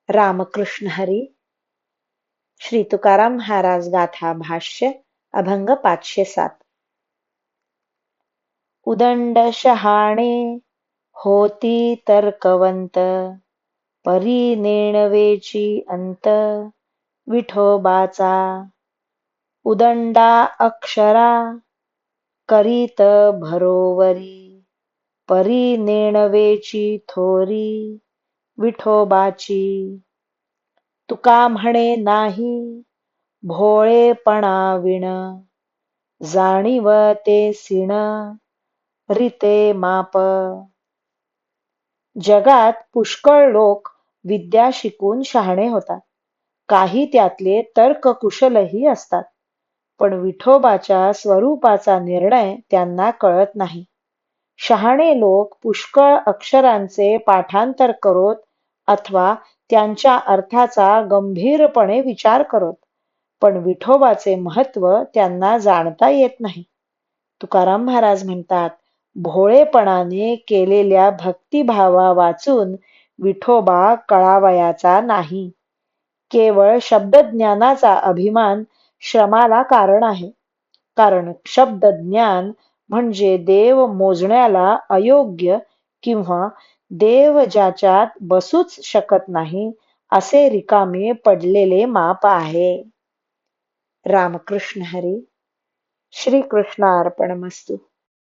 रामकृष्ण हरी. श्री तुकाराम महाराज गाथा भाष्य अभंग 507. उदंड शहाणे होती तर्कवंत, परी नेणवेची अंत विठोबाचा. उदंडा अक्षरा करीत भरोवरी, परी नेणवेची थोरी विठोबाची. तुका म्हणे नाही भोळेपणा विण, जाणीव ते सिण रीते माप. जगात पुष्कळ लोक विद्या शिकून शहाणे होतात. काही त्यातले तर्ककुशलही असतात. पण विठोबाच्या स्वरूपाचा निर्णय त्यांना कळत नाही. शहाणे लोक पुष्कळ अक्षरांचे पाठांतर करोत अथवा त्यांच्या अर्थाचा गंभीरपणे विचार करोत, पण विठोबाचे महत्व त्यांना जाणता येत नाही. तुकाराम महाराज म्हणतात, भोळेपणाने केलेल्या भक्तिभावा वाचून विठोबा कळावयाचा नाही. केवळ शब्दज्ञानाचा अभिमान श्रमाला कारण आहे. कारण शब्दज्ञान म्हणजे देव मोजण्याला अयोग्य किंवा देव ज्याच्यात बसूच शकत नाही असे रिकामे पडलेले माप आहे. रामकृष्ण हरी. श्री कृष्णार्पणमस्तु.